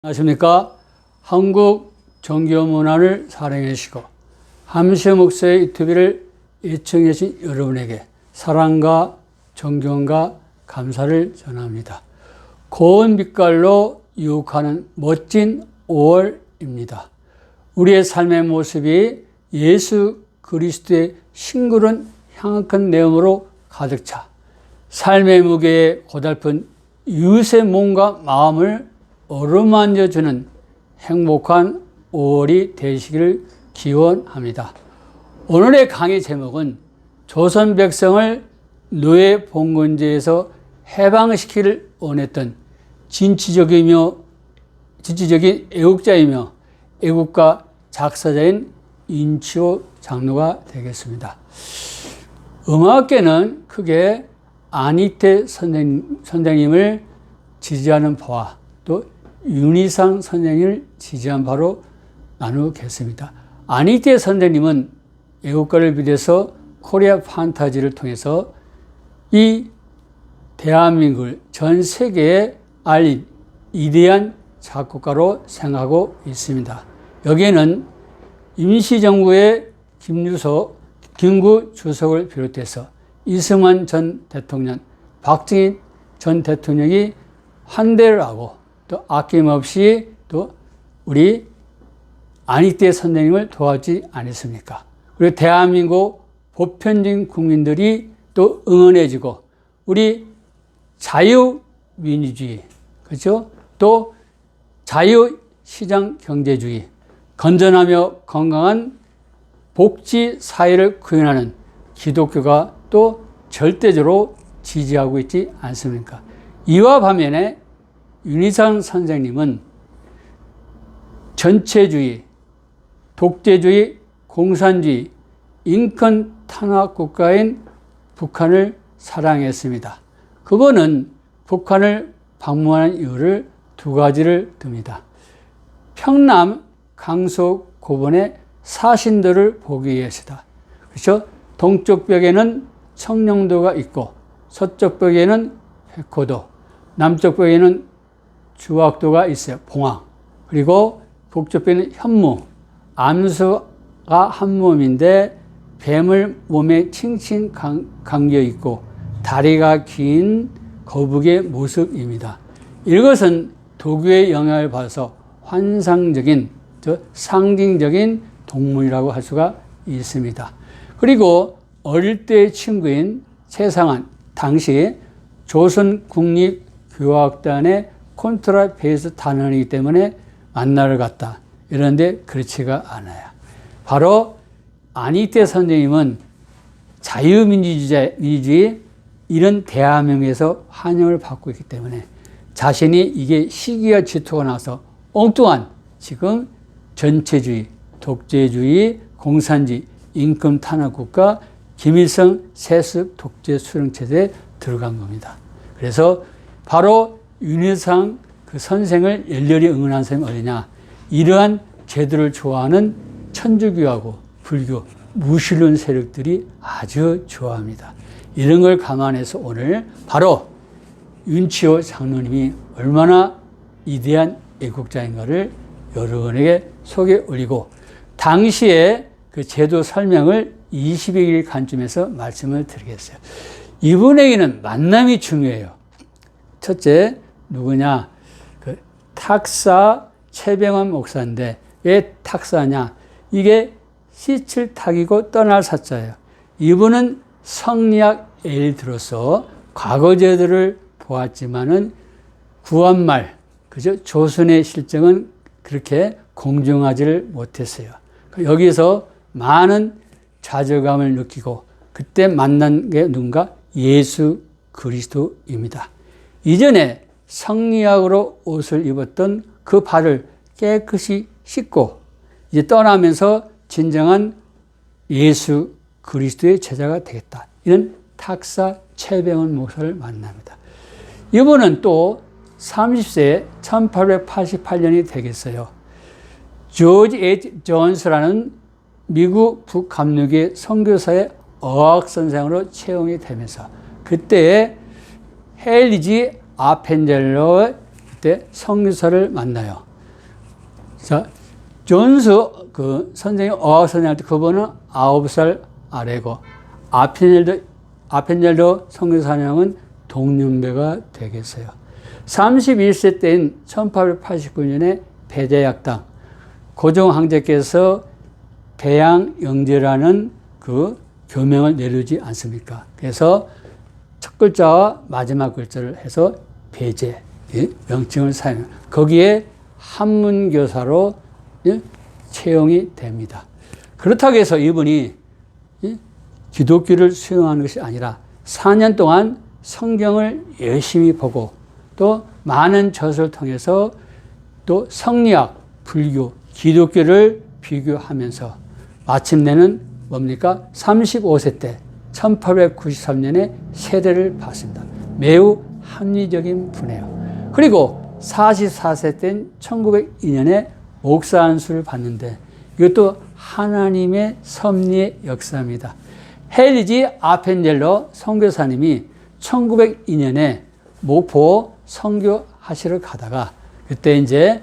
안녕하십니까. 한국 종교 문화를 사랑해 주시고 함시호 목사의 유튜브를 애청해 주신 여러분에게 사랑과 존경과 감사를 전합니다. 고운 빛깔로 유혹하는 멋진 5월입니다. 우리의 삶의 모습이 예수 그리스도의 싱그러운 향악한 내음으로 가득 차 삶의 무게에 고달픈 이웃의 몸과 마음을 어루만져주는 행복한 5월이 되시기를 기원합니다. 오늘의 강의 제목은 조선 백성을 노예 봉건제에서 해방시키기를 원했던 진취적인 애국자이며 애국가 작사자인 윤치호 장로가 되겠습니다. 음악계는 크게 안희태 선생님을 지지하는 바와 또 윤희상 선생님을 지지한 바로 나누겠습니다. 안희태 선생님은 애국가를 비롯해서 코리아 판타지를 통해서 이 대한민국을 전 세계에 알린 위대한 작곡가로 생각하고 있습니다. 여기에는 임시정부의 김구 주석을 비롯해서 이승만 전 대통령, 박정희 전 대통령이 환대를 하고 또 아낌없이 또 우리 안희태 선생님을 도와주지 않았습니까? 그리고 대한민국 보편적인 국민들이 또 응원해주고 우리 자유민주주의, 그렇죠? 또 자유시장 경제주의, 건전하며 건강한 복지 사회를 구현하는 기독교가 또 절대적으로 지지하고 있지 않습니까? 이와 반면에 윤희상 선생님은 전체주의, 독재주의, 공산주의, 인권 탄압 국가인 북한을 사랑했습니다. 그분은 북한을 방문한 이유를 두 가지를 듭니다. 평남 강서 고번의 사신들을 보기 위해서다. 그렇죠? 동쪽 벽에는 청룡도가 있고 서쪽 벽에는 백호도, 남쪽 벽에는 주악도가 있어요. 봉황. 그리고 북쪽 벽에는 현무, 암수가 한 몸인데 뱀을 몸에 칭칭 감겨 있고 다리가 긴 거북의 모습입니다. 이것은 도교의 영향을 받아서 환상적인, 상징적인 동물이라고 할 수가 있습니다. 그리고 어릴 때의 친구인 최상환, 당시 조선국립교향악단의 콘트라베이스 단원이기 때문에 만나러 갔다. 이런데 그렇지가 않아요. 바로 안희태 선생님은 자유민주주의 이런 대한민국에서 환영을 받고 있기 때문에 자신이 이게 시기와 질투가 나서 엉뚱한 지금 전체주의, 독재주의, 공산주의, 인권 탄압국가, 김일성 세습 독재 수령체제에 들어간 겁니다. 그래서 바로 윤희상 그 선생을 열렬히 응원한 사람이 어디냐? 이러한 제도를 좋아하는 천주교하고 불교, 무신론 세력들이 아주 좋아합니다. 이런 걸 감안해서 오늘 바로 윤치호 장로님이 얼마나 위대한 애국자인가를 여러분에게 소개 올리고 당시에 그 제도 설명을 20여 간쯤에서 말씀을 드리겠어요. 이분에게는 만남이 중요해요. 첫째, 누구냐? 그 탁사 최병원 목사인데 왜 탁사냐? 이게 시칠탁이고 떠날 사자예요. 이분은 성리학 예를 들어서 과거 제도를 보았지만은 구한말, 그죠? 조선의 실정은 그렇게 공정하지를 못했어요. 여기서 많은 좌절감을 느끼고 그때 만난 게 누군가? 예수 그리스도입니다. 이전에 성리학으로 옷을 입었던 그 발을 깨끗이 씻고 이제 떠나면서 진정한 예수 그리스도의 제자가 되겠다. 이런 탁사 최병원 목사를 만납니다. 이분은 또 30세에 1888년이 되겠어요. 조지 H. 존스라는 미국 북감리교회 선교사의 어학선생으로 채용이 되면서 그때 헬리지 아펜젤로의 그때 성교사를 만나요. 자, 존스 그 선생님 어학 선생님할 때 그분은 9살 아래고 아펜젤로 선교사님은 동년배가 되겠어요. 31세 때인 1889년에 배제약당 고종 황제께서 배양영제라는 그 교명을 내리지 않습니까? 그래서 첫 글자와 마지막 글자를 해서 배제 명칭을 사용. 거기에 한문교사로 채용이 됩니다. 그렇다고 해서 이분이 기독교를 수용하는 것이 아니라 4년 동안 성경을 열심히 보고 또 많은 저서를 통해서 또 성리학, 불교, 기독교를 비교하면서 마침내는 뭡니까? 35세 때 1893년에 세례를 받습니다. 매우 합리적인 분이에요. 그리고 44세 때인 1902년에 목사 안수를 받는데 이것도 하나님의 섭리의 역사입니다. 헨리지 아펜젤로 선교사님이 1902년에 목포 선교하시러 가다가 그때 이제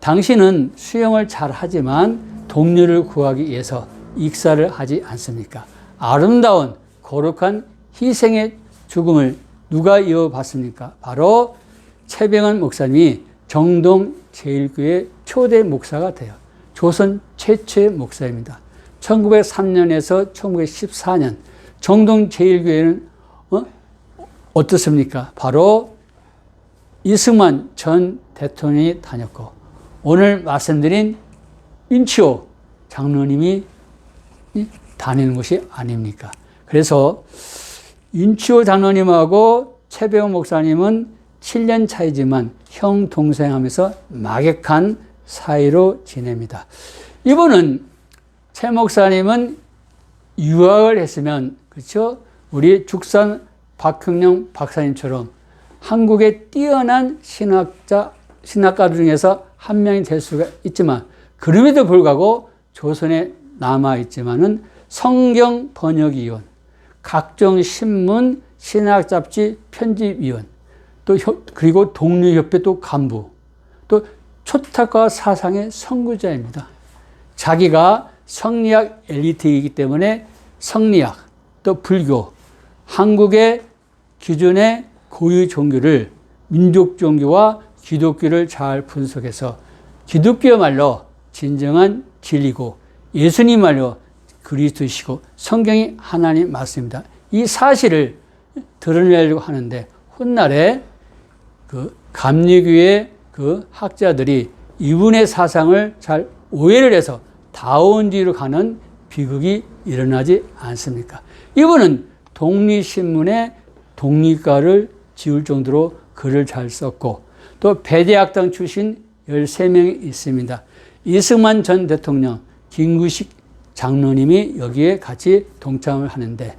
당신은 수영을 잘 하지만 동료를 구하기 위해서 익사를 하지 않습니까? 아름다운 거룩한 희생의 죽음을 누가 이어받습니까? 바로 최병헌 목사님이 정동 제1교회 초대 목사가 돼요. 조선 최초의 목사입니다. 1903년에서 1914년 정동 제1교회는 어떻습니까? 바로 이승만 전 대통령이 다녔고 오늘 말씀드린 윤치호 장로님이 다니는 곳이 아닙니까? 그래서 윤치호 장로님하고 최병헌 목사님은 7년 차이지만 형 동생하면서 막역한 사이로 지냅니다. 이분은 최 목사님은 유학을 했으면 그렇죠? 우리 죽산 박형령 박사님처럼 한국의 뛰어난 신학가들 중에서 한 명이 될 수가 있지만 그럼에도 불구하고 조선에 남아있지만은 성경 번역위원, 각종 신문, 신학 잡지 편집위원, 또 그리고 동료협회 또 간부, 또 초탁과 사상의 선구자입니다. 자기가 성리학 엘리트이기 때문에 성리학, 또 불교, 한국의 기존의 고유 종교를 민족 종교와 기독교를 잘 분석해서 기독교야말로 진정한 진리고 예수님 말로 그리스도시고 성경이 하나님 맞습니다. 이 사실을 드러내려고 하는데 훗날에 그 감리교의 그 학자들이 이분의 사상을 잘 오해를 해서 다운주의로 가는 비극이 일어나지 않습니까? 이분은 독립신문에 독립가를 지을 정도로 글을 잘 썼고 또 배제학당 출신 13명이 있습니다. 이승만 전 대통령, 김구식 장로님이 여기에 같이 동참을 하는데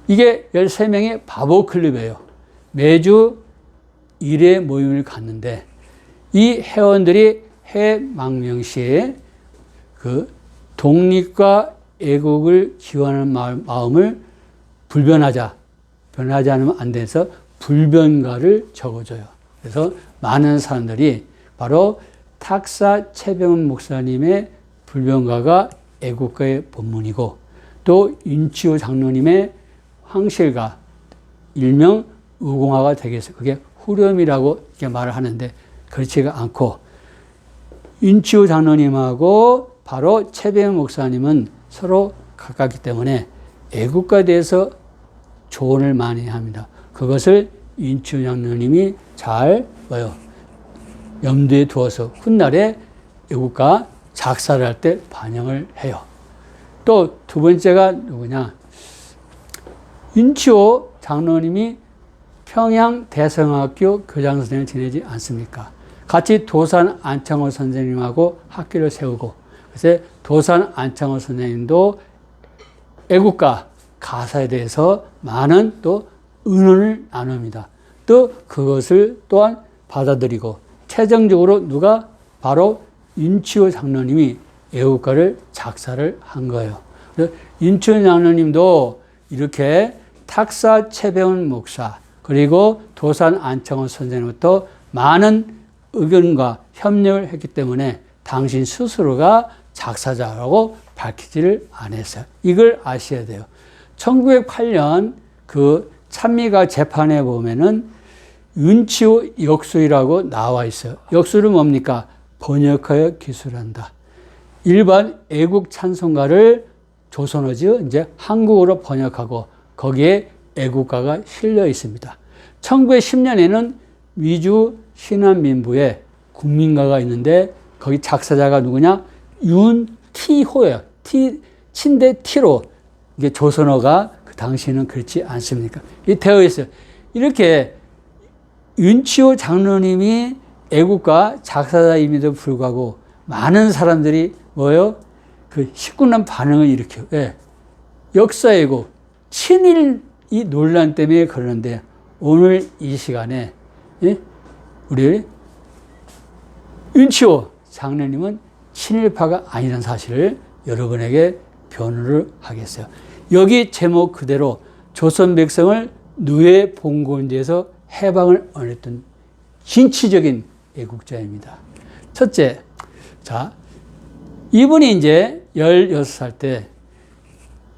이게 13명의 바보클럽이에요. 매주 1회 모임을 갔는데 이 회원들이 해망명시에 그 독립과 애국을 기원하는 마음을 변하지 않으면 안 돼서 불변가를 적어줘요. 그래서 많은 사람들이 바로 탁사 최병헌 목사님의 불변가가 애국가의 본문이고 또 윤치호 장로님의 황실가 일명 의공화가 되겠어요. 그게 후렴이라고 이렇게 말을 하는데 그렇지가 않고 윤치호 장로님하고 바로 최병헌 목사님은 서로 가깝기 때문에 애국가에 대해서 조언을 많이 합니다. 그것을 윤치호 장로님이 잘 염두에 두어서 훗날에 애국가 작사를 할 때 반영을 해요. 또 두 번째가 누구냐? 윤치호 장로님이 평양 대성학교 교장선생을 지내지 않습니까? 같이 도산 안창호 선생님하고 학교를 세우고 그래서 도산 안창호 선생님도 애국가 가사에 대해서 많은 또 의논을 나눕니다. 또 그것을 또한 받아들이고 최종적으로 누가 바로 윤치호 장로님이 애국가를 작사를 한 거예요. 그래서 윤치호 장로님도 이렇게 탁사 최병헌 목사 그리고 도산 안창호 선생님부터 많은 의견과 협력을 했기 때문에 당신 스스로가 작사자라고 밝히지를 않았어요. 이걸 아셔야 돼요. 1908년 그 찬미가 재판에 보면은 윤치호 역수이라고 나와 있어요. 역수는 뭡니까? 번역하여 기술한다. 일반 애국 찬송가를 조선어죠. 이제 한국어로 번역하고 거기에 애국가가 실려 있습니다. 1910년에는 위주 신안민부에 국민가가 있는데 거기 작사자가 누구냐? 윤티호예요. 친대 티로 이게 조선어가 그 당시에는 그렇지 않습니까? 이 되어 있어요. 이렇게 윤치호 장로님이 애국가 작사자임에도 불구하고 많은 사람들이 뭐예요? 그 시큰한 반응을 일으켜요. 예. 역사이고 친일 이 논란 때문에 그러는데 오늘 이 시간에 예? 우리 윤치호 장로님은 친일파가 아니라는 사실을 여러분에게 변호를 하겠어요. 여기 제목 그대로 조선 백성을 노예 봉건제에서 해방을 얻었던 진취적인 애국자입니다. 첫째, 자, 이분이 이제 16살 때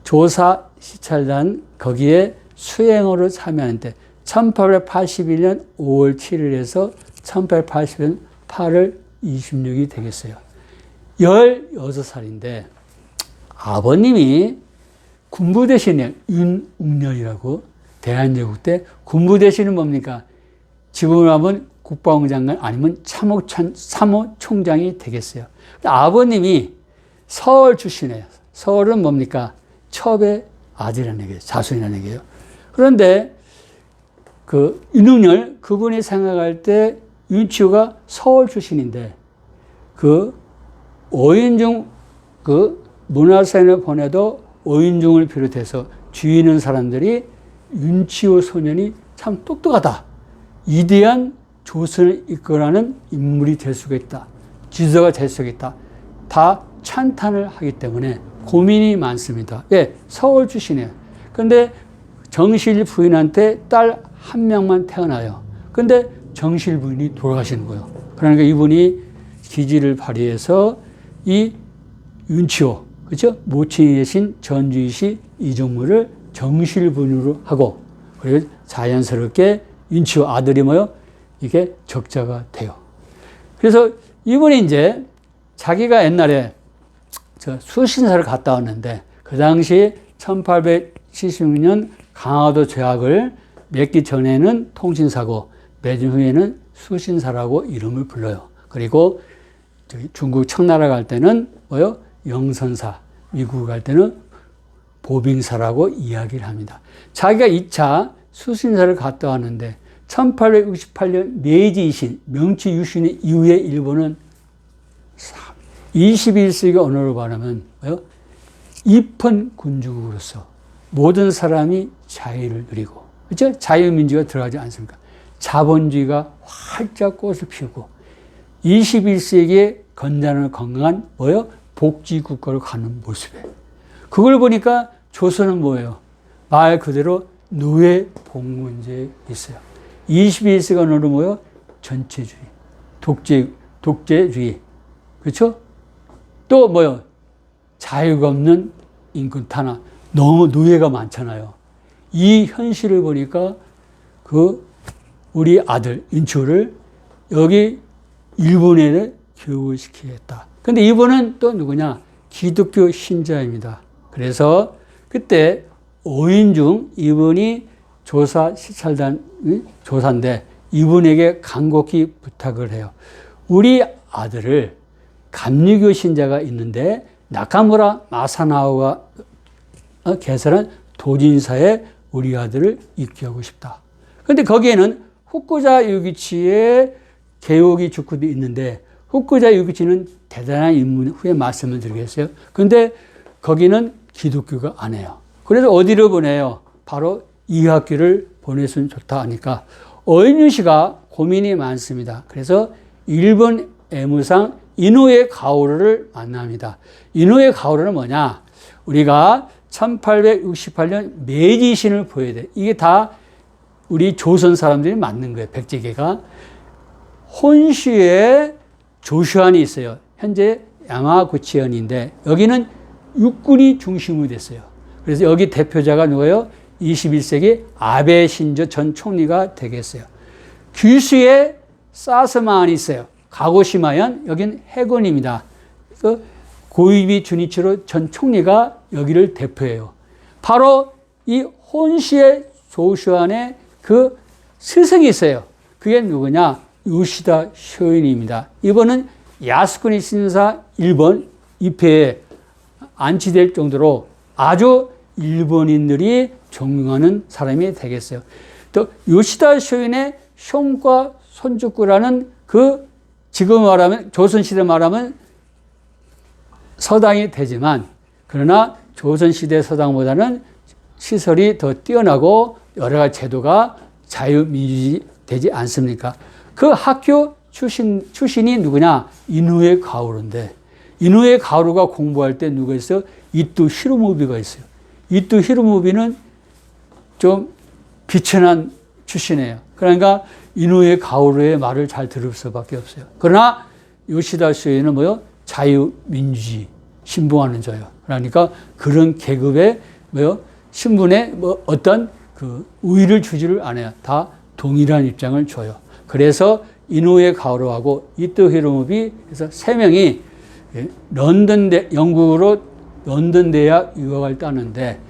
조사 시찰단 거기에 수행으로 참여하는데 1881년 5월 7일에서 1881년 8월 26일이 되겠어요. 16살인데 아버님이 군부대신이에요. 윤웅렬이라고 대한제국 때 군부대신은 뭡니까? 지금으로 하면 국방장관 아니면 참모총장이 되겠어요. 아버님이 서울 출신이에요. 서울은 뭡니까? 첩의 아들이라는 얘기예요. 자손이라는 얘기예요. 그런데 그 윤웅렬 그분이 생각할 때 윤치호가 서울 출신인데 그 오인중 그 문화센에 보내도 오인중을 비롯해서 주위 있는 사람들이 윤치호 소년이 참 똑똑하다. 위대한 조선을 이끌어가는 인물이 될 수가 있다. 지도자가 될 수가 있다. 다 찬탄을 하기 때문에 고민이 많습니다. 예, 서울 출신이에요. 그런데 정실 부인한테 딸 한 명만 태어나요. 근데 정실 부인이 돌아가시는 거예요. 그러니까 이분이 기지를 발휘해서 이 윤치호, 그렇죠? 모친이 계신 전주시 이종무를 정실 부인으로 하고, 그리고 자연스럽게 윤치호 아들이 뭐요? 이게 적자가 돼요. 그래서 이분이 이제 자기가 옛날에 저 수신사를 갔다 왔는데 그 당시 1876년 강화도 조약을 맺기 전에는 통신사고 맺은 후에는 수신사라고 이름을 불러요. 그리고 중국 청나라 갈 때는 뭐요? 영선사, 미국 갈 때는 보빙사라고 이야기를 합니다. 자기가 2차 수신사를 갔다 왔는데 1868년 메이지 유신, 명치 유신 이후에 일본은 21세기 언어로 말하면 뭐요? 입헌군주국으로서 모든 사람이 자유를 누리고, 그렇죠? 자유민주가 들어가지 않습니까? 자본주의가 활짝 꽃을 피우고 21세기에 건강한 뭐예요? 복지국가로 가는 모습에 그걸 보니까 조선은 뭐예요? 말 그대로 노예 봉건제에 있어요. 21세기 언어로 뭐예요? 전체주의, 독재주의, 그렇죠? 또 뭐예요? 자유가 없는 인권 탄압, 너무 노예가 많잖아요. 이 현실을 보니까 그 우리 아들 윤치호를 여기 일본에 교육을 시키겠다. 근데 이분은 또 누구냐? 기독교 신자입니다. 그래서 그때 오인중 이분이 조사 시찰단 조사인데 이분에게 간곡히 부탁을 해요. 우리 아들을 감리교 신자가 있는데 나카무라 마사나오가 개설한 도진사에 우리 아들을 입교하고 싶다. 그런데 거기에는 후쿠자 유기치의 개요기 축구도 있는데 후쿠자 유기치는 대단한 인물 후에 말씀을 드리겠어요. 그런데 거기는 기독교가 안 해요. 그래서 어디로 보내요? 바로 이 학교를 보냈으면 좋다 하니까 오인유 씨가 고민이 많습니다. 그래서 일본 애무상 이노에 가오루를 만납니다. 이노에 가오루는 뭐냐? 우리가 1868년 메이지신을 보여야 돼. 이게 다 우리 조선 사람들이 만든 거예요. 백제계가. 혼슈에 조슈안이 있어요. 현재 야마구치현인데 여기는 육군이 중심으로 됐어요. 그래서 여기 대표자가 누구예요? 21세기 아베 신조 전 총리가 되겠어요. 규슈에 사스만이 있어요. 가고시마현, 여긴 해군입니다. 고이비 주니치로 전 총리가 여기를 대표해요. 바로 이 혼시의 조슈안에 그 스승이 있어요. 그게 누구냐? 요시다 쇼인입니다. 이번은 야스쿠니 신사 일본 입회에 안치될 정도로 아주 일본인들이 존경하는 사람이 되겠어요. 또 요시다 쇼인의 숑과 손주꾸라는 그 지금 말하면 조선시대 말하면 서당이 되지만 그러나 조선시대 서당보다는 시설이 더 뛰어나고 여러 가지 제도가 자유민주주의 되지 않습니까? 그 학교 출신이 누구냐? 이누에 가오루인데 이누에 가오루가 공부할 때 누가 있어요? 이토 히로무비가 있어요. 이토 히로무비는 좀 비천한 출신이에요. 그러니까 이누에 가오루의 말을 잘 들을 수밖에 없어요. 그러나 요시다 쇼이는 뭐요? 자유민주주의 신봉하는 자예요. 그러니까 그런 계급의 뭐요? 신분에 뭐 어떤 그 우위를 주지를 않아요. 다 동일한 입장을 줘요. 그래서 이누에 가오루하고 이토 히로무비 그래서 세 명이 영국으로 런던 대학 유학을 따는데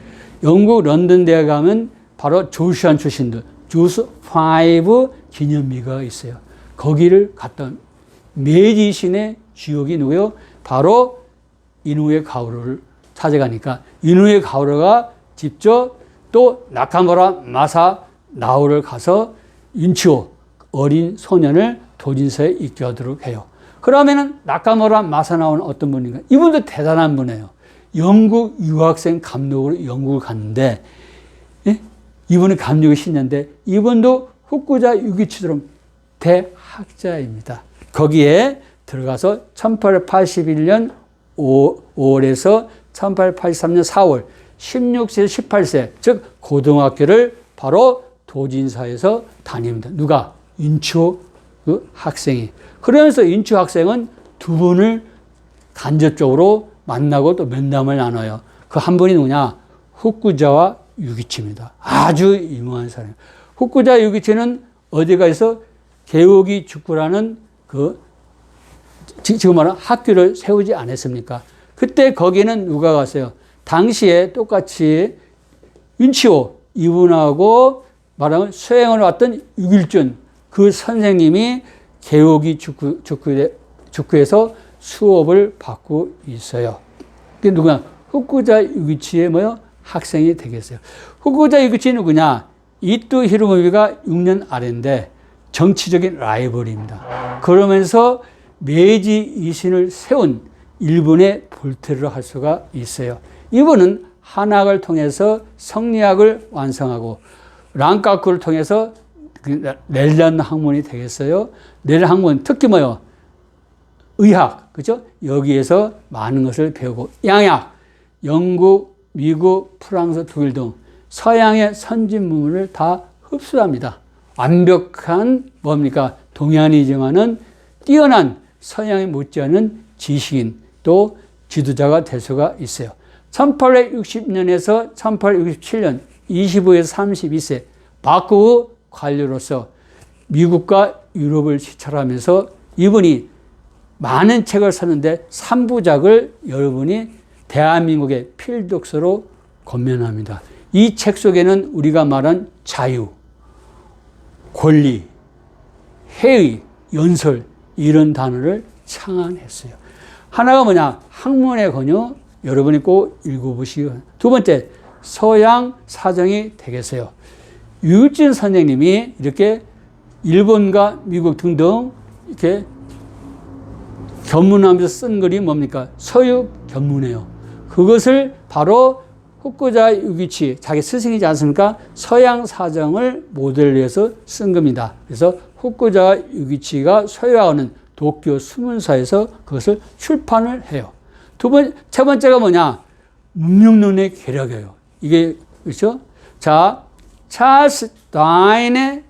영국 런던 대학 가면 바로 조슈안 출신들 조스 5 기념비가 있어요. 거기를 갔던 메이지신의 주역이 누구요? 바로 이누에 가오루를 찾아가니까 이누에 가오루가 직접 또 나카무라 마사 나오를 가서 윤치오 어린 소년을 도진사에 입교하도록 해요. 그러면은 나카무라 마사 나오는 어떤 분인가? 이분도 대단한 분이에요. 영국 유학생 감독으로 영국을 갔는데 예? 이분은 감독의 신자인데 이분도 후쿠자 유기치처럼 대학자입니다. 거기에 들어가서 1881년 5월에서 1883년 4월 16세, 18세 즉 고등학교를 바로 도진사에서 다닙니다. 누가? 인초 그 학생이. 그러면서 인초 학생은 두 분을 간접적으로 만나고 또 면담을 나눠요. 그 한 분이 누구냐? 후쿠자와 유기치입니다. 아주 유명한 사람이에요. 후쿠자 유기치는 어디가 있어? 개오기 축구라는 그 지금 말하는 학교를 세우지 않았습니까? 그때 거기는 누가 갔어요? 당시에 똑같이 윤치오 이분하고 말하면 수행을 왔던 육일준 그 선생님이 개오기 축구에서 수업을 받고 있어요. 그게 누구냐? 후쿠자 유기치의 뭐요? 학생이 되겠어요. 후쿠자 유기치 누구냐? 이토 히로무비가 6년 아래인데 정치적인 라이벌입니다. 그러면서 메이지 이신을 세운 일본의 볼테를 할 수가 있어요. 이분은 한학을 통해서 성리학을 완성하고 랑카쿠를 통해서 넬란 학문이 되겠어요. 넬란 학문 특히 뭐요? 의학, 그죠? 여기에서 많은 것을 배우고 양약, 영국, 미국, 프랑스, 독일 등 서양의 선진 문물을 다 흡수합니다. 완벽한 뭡니까? 동양이 정하는 뛰어난 서양에 못지않은 지식인 또 지도자가 될 수가 있어요. 1860년에서 1867년 25에서 32세 바쿠 관료로서 미국과 유럽을 시찰하면서 이분이 많은 책을 썼는데 3부작을 여러분이 대한민국의 필독서로 권면합니다. 이 책 속에는 우리가 말한 자유, 권리, 회의, 연설 이런 단어를 창안했어요. 하나가 뭐냐? 학문의 권유 여러분이 꼭 읽어보시고 두 번째 서양 사정이 되겠어요. 유진 선생님이 이렇게 일본과 미국 등등 이렇게 견문하면서 쓴 글이 뭡니까? 서유 견문이에요. 그것을 바로 후쿠자 유기치 자기 스승이지 않습니까? 서양 사정을 모델로 해서 쓴 겁니다. 그래서 후쿠자 유기치가 소유하는 도쿄 수문사에서 그것을 출판을 해요. 세 번째가 뭐냐? 문명론의 계략이에요. 이게 그렇죠? 자, 찰스 다윈의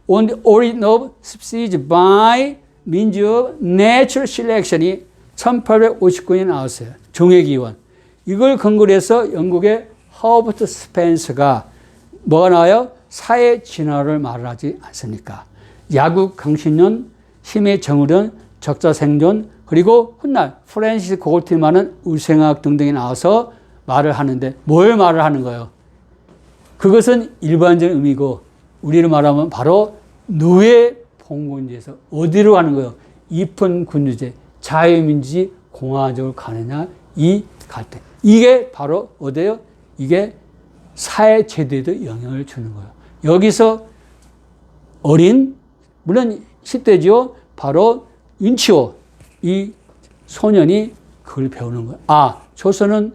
On the Origin of Species by Means of Natural Selection이 1859년에 나왔어요. 종회기원. 이걸 근거로 해서 영국의 허버트 스펜서가 뭐가 나와요? 사회 진화를 말하지 않습니까? 야국 강신론, 힘의 정의론, 적자 생존, 그리고 훗날 프랜시스 고글틴만은 우생학 등등이 나와서 말을 하는데 뭘 말을 하는 거예요? 그것은 일반적인 의미고 우리로 말하면 바로 노예 봉건제에서 어디로 가는 거예요? 입헌군주제, 자유민주주의 공화적으로 가느냐 이 갈등. 이게 바로 어디예요? 이게 사회제도에도 영향을 주는 거예요. 여기서 어린 물론 10대죠. 바로 윤치호 이 소년이 그걸 배우는 거예요. 아, 조선은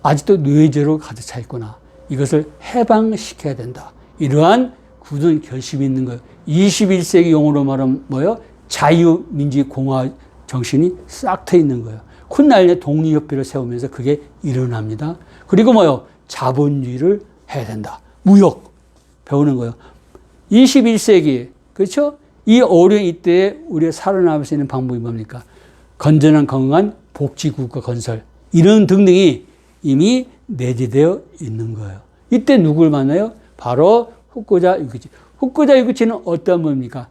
아직도 노예제로 가득 차 있구나. 이것을 해방시켜야 된다. 이러한 굳은 결심이 있는 거예요. 21세기 용어로 말하면 뭐예요? 자유민주주의 공화 정신이 싹 트여 있는 거예요. 훗날 독립협회를 세우면서 그게 일어납니다. 그리고 뭐요? 자본주의를 해야 된다. 무역 배우는 거예요. 21세기 그렇죠? 이 어려운 이때에 우리가 살아남을 수 있는 방법이 뭡니까? 건전한 건강한 복지국가 건설 이런 등등이 이미 내재되어 있는 거예요. 이때 누굴 만나요? 바로 후쿠자 유기치. 후쿠자 유기치는 어떤 분입니까?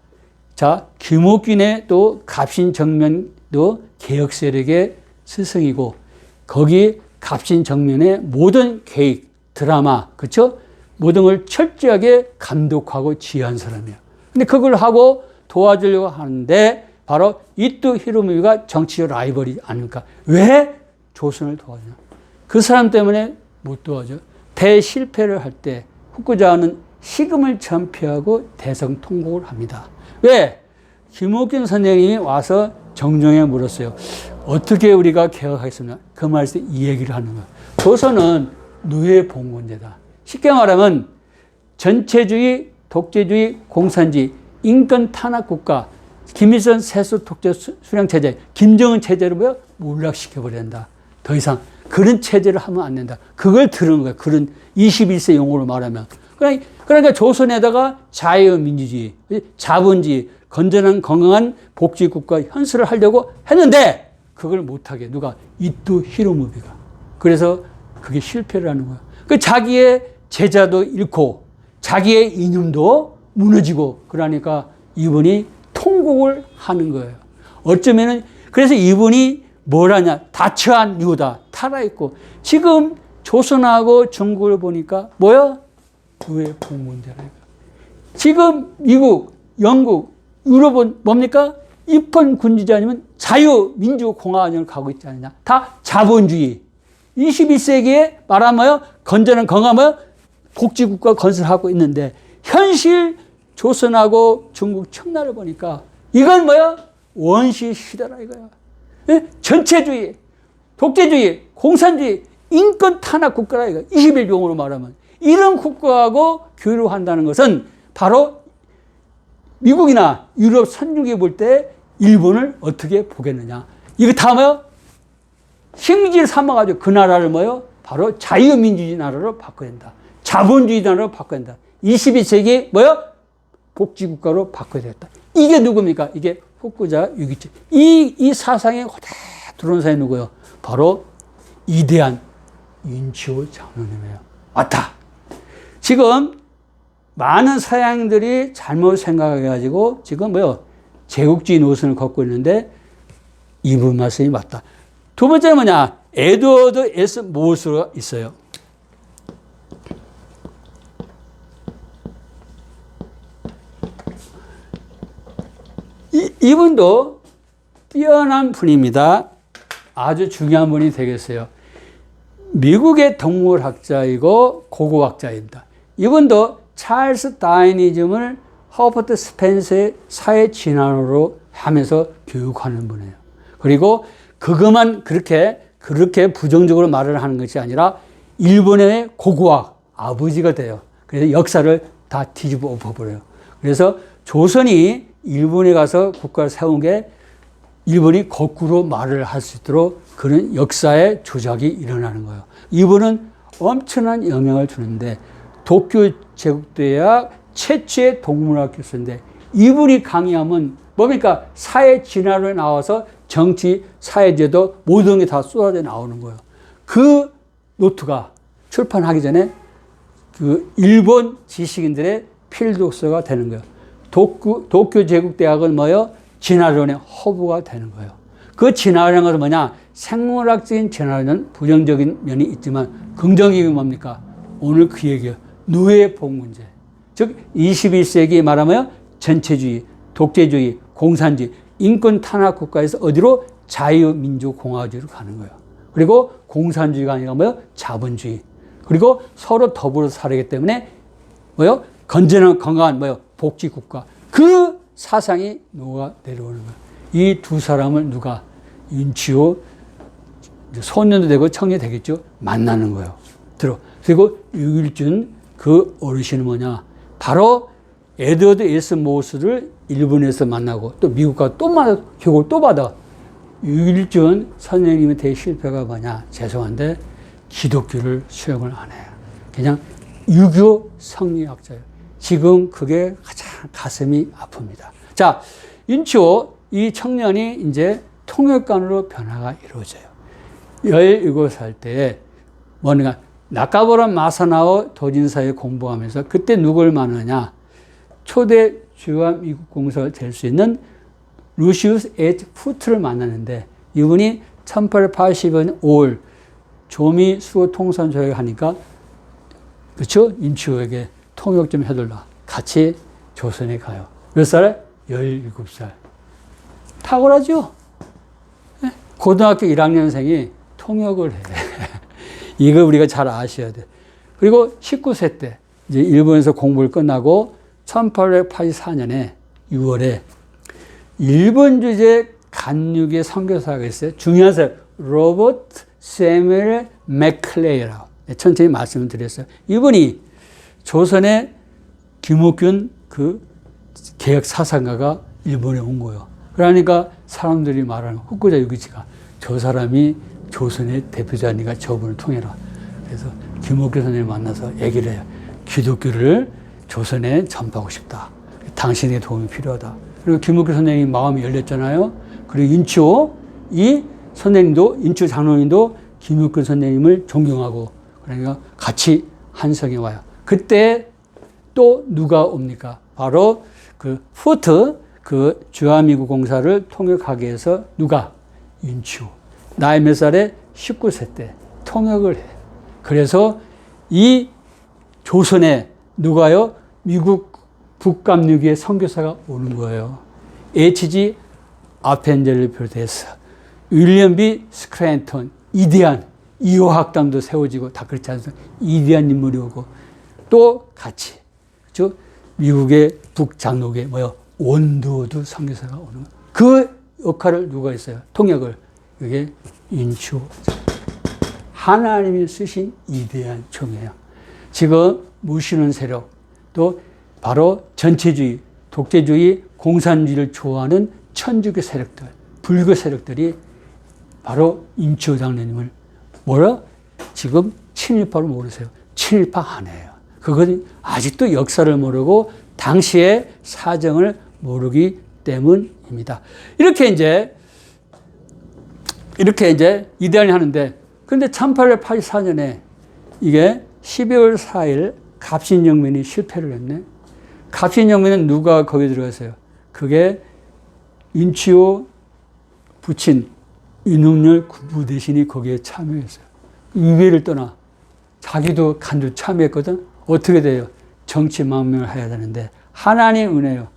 자, 김옥균의 또 갑신정면도 개혁 세력의 스승이고 거기 갑신정면의 모든 계획, 드라마, 그렇죠? 모든 걸 철저하게 감독하고 지휘한 사람이에요. 근데 그걸 하고 도와주려고 하는데 바로 이토 히로부미가 정치적 라이벌이 아닙니까? 왜 조선을 도와주냐? 그 사람 때문에 못 도와줘. 대실패를 할 때 후쿠자와는 식음을 전폐하고 대성통곡을 합니다. 왜? 김옥균 선생님이 와서 정종에 물었어요. 어떻게 우리가 개혁하겠습니까? 그 말에서 이 얘기를 하는 거예요. 조선은 노예 봉건제다. 쉽게 말하면 전체주의, 독재주의, 공산주의, 인권 탄압 국가, 김일성 세수 독재 수령 체제, 김정은 체제를 뭐야? 몰락시켜버려야 된다. 더 이상 그런 체제를 하면 안 된다. 그걸 들은 거야. 그런 21세 용어로 말하면. 그러니까 조선에다가 자유민주주의, 자본주의, 건전한 건강한 복지국가 현실을 하려고 했는데 그걸 못하게 누가? 이토 히로부미가. 그래서 그게 실패를 하는 거야. 그 자기의 제자도 잃고 자기의 이념도 무너지고 그러니까 이분이 통곡을 하는 거예요. 어쩌면은 그래서 이분이 뭘 하냐? 다처한 유다. 타락했고 지금 조선하고 중국을 보니까 뭐야? 노예 봉건제라. 지금 미국, 영국, 유럽은 뭡니까? 입헌군주제 아니면 자유민주공화국을 가고 있지 않느냐. 다 자본주의. 21세기에 말하면 뭐요? 건전한 건강한 뭐요? 복지국가 건설하고 있는데 현실 조선하고 중국 청나를 보니까 이건 뭐야? 원시 시대라 이거야. 예? 전체주의, 독재주의, 공산주의, 인권 탄압 국가라 이거. 21용어로 말하면 이런 국가하고 교류를 한다는 것은 바로 미국이나 유럽 선진국이 볼 때 일본을 어떻게 보겠느냐. 이거 다 뭐요? 식민지를 삼아가지고 그 나라를 뭐요? 바로 자유민주주의 나라로 바꿔야 된다. 자본주의 나라로 바꿔야 된다. 21세기 뭐요? 복지국가로 바꿔야 되겠다. 이게 누굽니까? 이게 후쿠자 유기치. 이 사상에 그대로 들어온 사람이 누구예요? 바로 이대한 윤치호 장로님이에요. 맞다. 지금 많은 서양인들이 잘못 생각해가지고 지금 뭐요? 제국주의 노선을 걷고 있는데 이분 말씀이 맞다. 두 번째는 뭐냐? 에드워드 S. 모스가 있어요. 이분도 뛰어난 분입니다. 아주 중요한 분이 되겠어요. 미국의 동물학자이고 고고학자입니다. 이분도 찰스 다이니즘을 허버트 스펜서의 사회 진화론으로 하면서 교육하는 분이에요. 그리고 그것만 그렇게 부정적으로 말을 하는 것이 아니라 일본의 고고학 아버지가 돼요. 그래서 역사를 다 뒤집어 엎어버려요. 그래서 조선이 일본에 가서 국가를 세운 게 일본이 거꾸로 말을 할 수 있도록 그런 역사의 조작이 일어나는 거예요. 이분은 엄청난 영향을 주는데 도쿄 제국대학 최초의 동물학 교수인데 이분이 강의하면 뭡니까? 사회 진화론에 나와서 정치, 사회제도 모든 게 다 쏟아져 나오는 거예요. 그 노트가 출판하기 전에 그 일본 지식인들의 필독서가 되는 거예요. 도쿄 제국대학은 뭐예요? 진화론의 허브가 되는 거예요. 그 진화라는 것은 뭐냐? 생물학적인 진화론은 부정적인 면이 있지만 긍정적인 뭡니까? 오늘 그 얘기예요. 노예 복 문제. 즉 21세기 말하면 전체주의, 독재주의, 공산주의, 인권 탄압 국가에서 어디로? 자유민주공화주의로 가는 거예요. 그리고 공산주의가 아니라 뭐예요? 자본주의. 그리고 서로 더불어 살아기 때문에 뭐예요? 건강한 뭐예요? 복지국가. 그 사상이 녹아 내려오는 거예요. 이 두 사람을 누가? 윤치호, 소년도 되고 청년이 되겠죠? 만나는 거예요. 그리고 유일준 그 어르신은 뭐냐? 바로 에드워드 S. 모스를 일본에서 만나고 또 미국 가서 또 만나서 교육을 또 받아. 유일준 선생님의 대실패가 뭐냐? 죄송한데 기독교를 수용을 안 해요. 그냥 유교 성리학자예요. 지금 그게 가장 가슴이 아픕니다. 자, 윤치호 이 청년이 이제 통역관으로 변화가 이루어져요. 17살 때에 뭔가 나카무라 마사나오 도진사에 공부하면서 그때 누굴 만나냐? 초대 주요 미국 공사가 될 수 있는 루시우스 H. 푸트를 만났는데 이분이 1880년 5월 조미 수호 통선 조약을 하니까 그렇죠? 윤치호에게 통역 좀 해달라. 같이 조선에 가요. 몇 살에? 17살. 탁월하죠? 고등학교 1학년생이 통역을 해. 이거 우리가 잘 아셔야 돼. 그리고 19세 때 이제 일본에서 공부를 끝나고 1884년에 6월에 일본 주재 간육의 선교사가 있어요. 중요한 사람, 로버트 세뮤엘 맥클레이라고. 천천히 말씀을 드렸어요. 이분이 조선의 김옥균 그 개혁 사상가가 일본에 온 거예요. 그러니까 사람들이 말하는 후쿠자 유기치가 저 사람이 조선의 대표자니까 저분을 통해라. 그래서 김옥균 선생님을 만나서 얘기를 해요. 기독교를 조선에 전파하고 싶다. 당신의 도움이 필요하다. 그리고 김옥균 선생님이 마음이 열렸잖아요. 그리고 윤치호 이 선생님도 윤치호 장로님도 김옥균 선생님을 존경하고 그러니까 같이 한성에 와요. 그때 또 누가 옵니까? 바로 그 푸트 그 주한미국 공사를 통역하기 위해서 누가? 윤치호. 나이 몇 살에? 19세 때 통역을 해. 그래서 이 조선에 누가요? 미국 북감유기의 선교사가 오는 거예요. H.G. 아펜젤을 비롯해서 윌리엄 B. 스크랜턴, 이대한 이호학당도 세워지고 다 그렇지 않습니까? 이대한 인물이 오고 또 같이 그렇죠? 미국의 북장로계 뭐요? 원드워드 선교사가 오는 거예요. 그 역할을 누가 했어요? 통역을. 이게 윤치호. 하나님이 쓰신 위대한 종이에요. 지금 무신론 세력 또 바로 전체주의, 독재주의, 공산주의를 좋아하는 천주교 세력들, 불교 세력들이 바로 윤치호 장로님을 뭐라? 지금 친일파로 모르세요. 친일파 안 해요. 그건 아직도 역사를 모르고 당시의 사정을 모르기 때문입니다. 이렇게 이제 이대안이 하는데, 근데 1884년에 이게 12월 4일 갑신정변이 실패를 했네. 갑신정변은 누가 거기 들어갔어요? 그게 윤치호 부친 윤석열 국부대신이 거기에 참여했어요. 위배를 떠나 자기도 간주 참여했거든. 어떻게 돼요? 정치 망명을 해야 되는데 하나님 은혜요.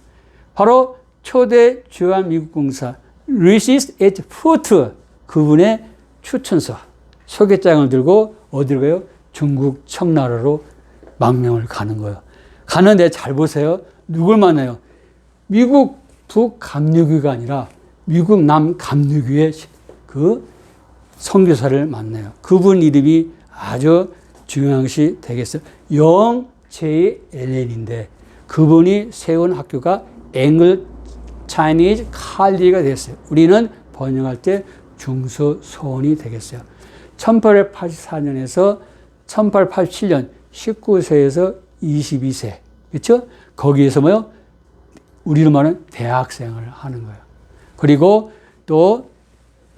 바로 초대 주한미국공사 루시우스 H. 푸트 그분의 추천서 소개장을 들고 어디로 가요? 중국 청나라로 망명을 가는 거예요. 가는데 잘 보세요. 누굴 만나요? 미국 북감류교가 아니라 미국 남감류교의 그 선교사를 만나요. 그분 이름이 아주 중요한 것이 되겠어요. 영 J. 엘렌인데 그분이 세운 학교가 앵글 차이니즈 칼리가 됐어요. 우리는 번역할 때 중서소원이 되겠어요. 1884년에서 1887년 19세에서 22세. 그렇죠? 거기에서 뭐요? 우리로 말하는 대학생을 하는 거예요. 그리고 또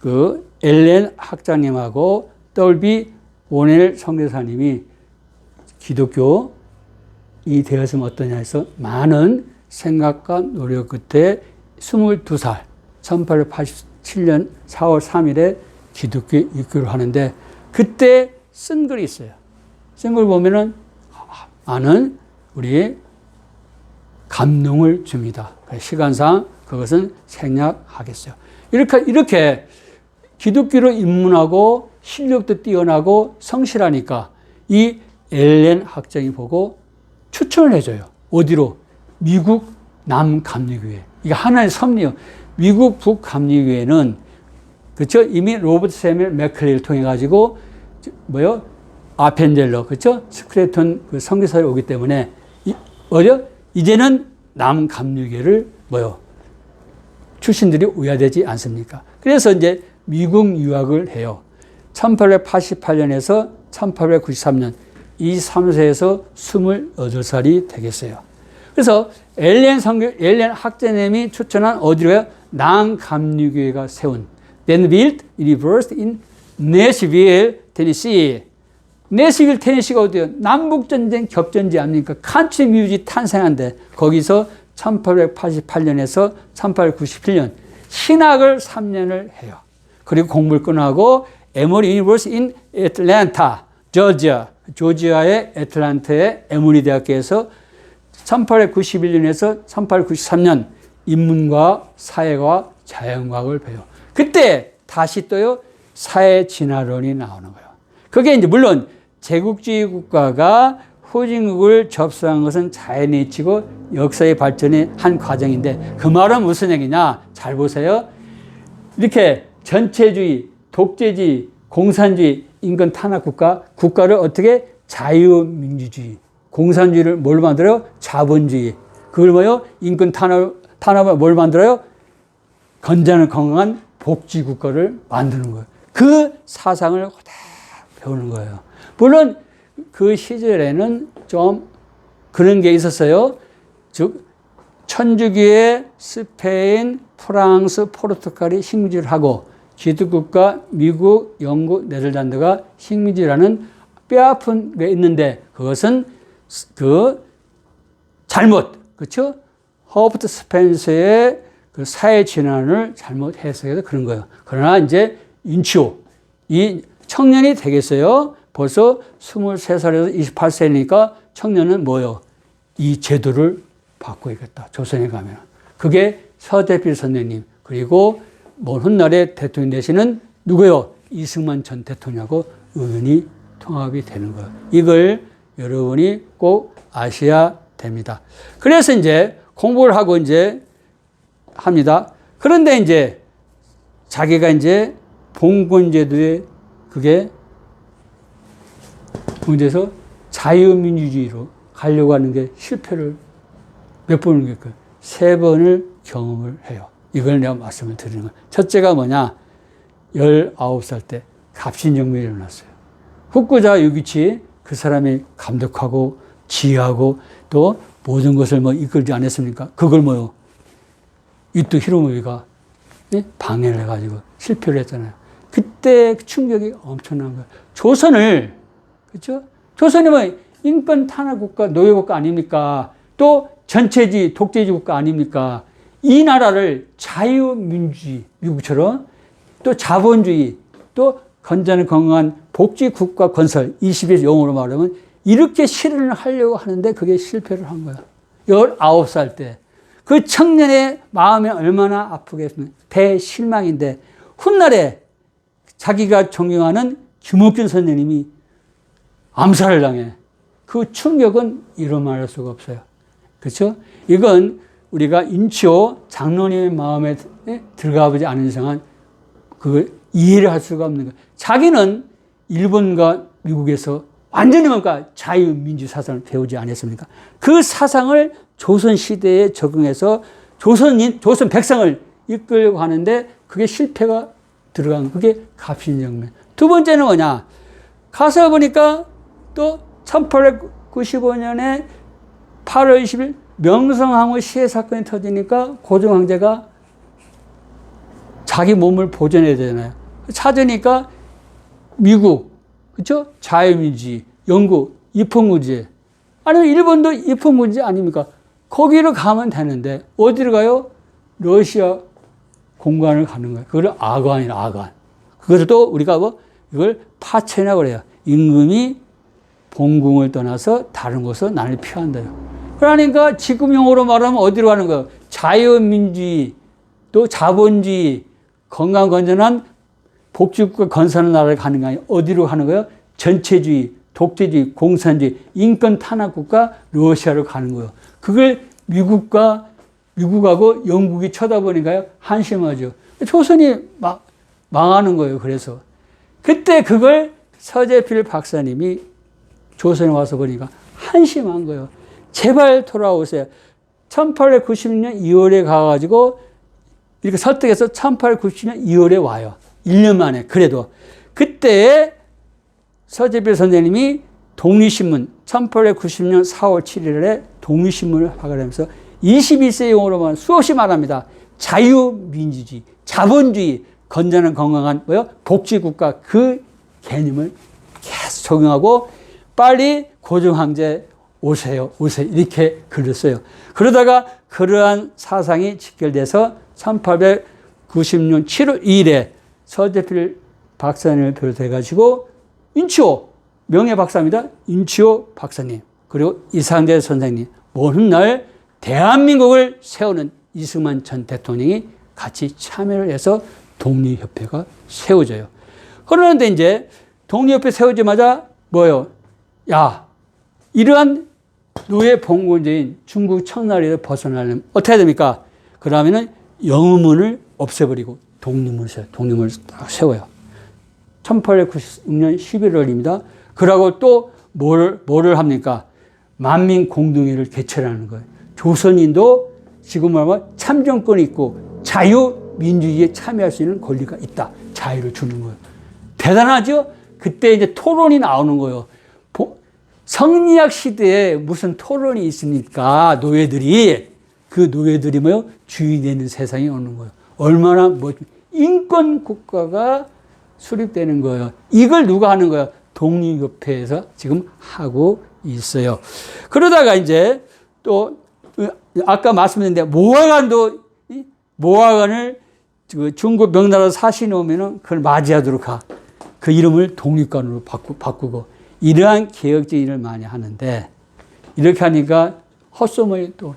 그 엘렌 학장님하고 떨비 오넬 선교사님이 기독교 이 되었으면 어떠냐 해서 많은 생각과 노력 끝에 22살 1887년 4월 3일에 기독교 입교를 하는데 그때 쓴 글이 있어요. 쓴 걸 보면은 많은 우리 감동을 줍니다. 시간상 그것은 생략하겠어요. 이렇게 기독교로 입문하고 실력도 뛰어나고 성실하니까 이 엘렌 학장이 보고 추천을 해줘요. 어디로? 미국 남감리교회. 이게 하나의 섭리요. 미국 북감리교회는 그렇죠? 이미 로버트 세밀 맥클리를 통해 가지고 아펜젤러 그렇죠? 스크래톤 그 선교사에 오기 때문에 이제는 남감리교회를 출신들이 오야 되지 않습니까? 그래서 이제 미국 유학을 해요. 1888년에서 1893년 이 3세에서 28살이 되겠어요. 그래서 엘렌 학자님이 추천한 어디로 가요? 남감리교회가 세운 Vanderbilt University in Nashville, Tennessee. 내시빌 테네시가 어디예요? 남북전쟁 겹전지 아닙니까? 칸트리 뮤직 탄생한데 거기서 1888년에서 1897년 신학을 3년을 해요. 그리고 공부를 끝나고 에머리 유니버시티 인 애틀랜타, 조지아의 애틀랜타의 에머리 대학교에서 1891년에서 1893년 인문과 사회과 자연과학을 배워요. 그때 다시 또요 사회 진화론이 나오는 거예요. 그게 이제 물론 제국주의 국가가 후진국을 접수한 것은 자연의 이치고 역사의 발전의 한 과정인데 그 말은 무슨 얘기냐? 잘 보세요. 이렇게 전체주의, 독재주의, 공산주의, 인권 탄압 국가를 어떻게 자유민주주의, 공산주의를 뭘 만들어요? 자본주의. 그걸 인권 탄압을 뭘 만들어요? 건강한 복지국가를 만드는 거예요. 그 사상을 그대로 배우는 거예요. 물론 그 시절에는 좀 그런 게 있었어요. 즉 천주교의 스페인, 프랑스, 포르투갈이 식민지를 하고 기독국가 미국, 영국, 네덜란드가 식민지라는 뼈아픈 게 있는데 그것은 그 잘못, 그렇죠? 허버트 스펜서의 그 사회 진화를 잘못 해석해서 그런 거예요. 그러나 이제 인치오, 이 청년이 되겠어요. 벌써 23살에서 28세니까 청년은 뭐요? 이 제도를 바꾸겠다. 조선에 가면. 그게 서대필 선생님, 그리고 먼 훗날에 대통령 되시는 누구요? 이승만 전 대통령하고 의견이 통합이 되는 거예요. 이걸 여러분이 꼭 아셔야 됩니다. 그래서 이제 공부를 하고 이제 합니다. 그런데 이제 자기가 이제 봉건제도에 그게 문제에서 자유민주주의로 가려고 하는 게 실패를 몇 번을 겪어요? 3번을 경험을 해요. 이걸 내가 말씀을 드리는 거예요. 첫째가 뭐냐? 19살 때 갑신정변이 일어났어요. 후쿠자 유기치 그 사람이 감독하고 지휘하고 또 모든 것을 이끌지 않았습니까? 그걸 이토 히로부미가 방해를 해가지고 실패를 했잖아요. 그때 충격이 엄청난 거예요. 조선을, 그렇죠? 조선이 인권 탄압 국가, 노예 국가 아닙니까? 또 전체주의, 독재주의 국가 아닙니까? 이 나라를 자유민주주의, 미국처럼 또 자본주의, 또 건강한 복지 국가 건설, 21세 용어로 말하면 이렇게 실현을 하려고 하는데 그게 실패를 한 거야. 19살 때. 그 청년의 마음이 얼마나 아프겠습니까? 대실망인데 훗날에 자기가 존경하는 김옥균 선생님이 암살을 당해. 그 충격은 이루 말할 수가 없어요. 그렇죠? 이건 우리가 인치오 장로님의 마음에 들어가 보지 않은 이상은 그걸 이해를 할 수가 없는 거예요. 자기는 일본과 미국에서 완전히 자유민주 사상을 배우지 않았습니까? 그 사상을 조선시대에 적용해서 조선 백성을 이끌려고 하는데 그게 실패가 들어간 그게 갑신정변. 두 번째는 뭐냐? 가서 보니까 또 1895년에 8월 20일 명성황후 시해 사건이 터지니까 고종 황제가 자기 몸을 보존해야 되잖아요. 찾으니까 미국, 그렇죠? 자유민주주의, 영국, 입헌군주제, 아니면 일본도 입헌군주제 아닙니까? 거기로 가면 되는데 어디로 가요? 러시아 공간을 가는 거예요. 그걸 아관이라 아관. 그것을 또 우리가 뭐 이걸 파천이라고 그래요. 임금이 본궁을 떠나서 다른 곳으로 나를 피한다요. 그러니까 지금 용어로 말하면 어디로 가는 거예요? 자유민주주의, 또 자본주의, 건강건전한 복지국가 건설하는 나라를 가는 거 아니에요? 어디로 가는 거예요? 전체주의, 독재주의, 공산주의, 인권 탄압국가 러시아로 가는 거예요. 그걸 미국하고 영국이 쳐다보니까요, 한심하죠. 조선이 망하는 거예요. 그래서 그때 그걸 서재필 박사님이 조선에 와서 보니까 한심한 거예요. 제발 돌아오세요. 1890년 2월에 가가지고 이렇게 설득해서 1890년 2월에 와요. 1년 만에. 그래도 그때 서재필 선생님이 독립신문 1890년 4월 7일에 독립신문을 발간하면서 21세 용어로만 수없이 말합니다. 자유민주주의, 자본주의, 건전한 건강한 복지국가 그 개념을 계속 적용하고 빨리 고종황제 오세요 이렇게 글렀어요. 그러다가 그러한 사상이 직결돼서 1890년 7월 2일에 서재필 박사님을 비롯해가지고 인치호 명예박사입니다. 인치호 박사님 그리고 이상재 선생님 모든 날 대한민국을 세우는 이승만 전 대통령이 같이 참여를 해서 독립협회가 세워져요. 그런데 이제 독립협회 세워지자마자 뭐예요? 야, 이러한 노예 봉건제인 중국 청나라에서 벗어나려면 어떻게 해야 됩니까? 그러면은 영의문을 없애버리고 독립을 딱 세워요. 1896년 11월입니다. 그러고 또 뭐를 합니까? 만민공동회를 개최하는 거예요. 조선인도 지금 말하면 참정권이 있고 자유민주주의에 참여할 수 있는 권리가 있다. 자유를 주는 거예요. 대단하죠? 그때 이제 토론이 나오는 거예요. 성리학 시대에 무슨 토론이 있습니까? 노예들이. 그 노예들이 뭐요? 주인되는 세상이 오는 거예요. 얼마나 인권 국가가 수립되는 거예요. 이걸 누가 하는 거예요? 독립협회에서 지금 하고 있어요. 그러다가 이제 또 아까 말씀드렸는데 모화관을 중국 명나라 사신이 오면은 그걸 맞이하도록 그 이름을 독립관으로 바꾸고 이러한 개혁적인 일을 많이 하는데 이렇게 하니까 헛소문이 돌아.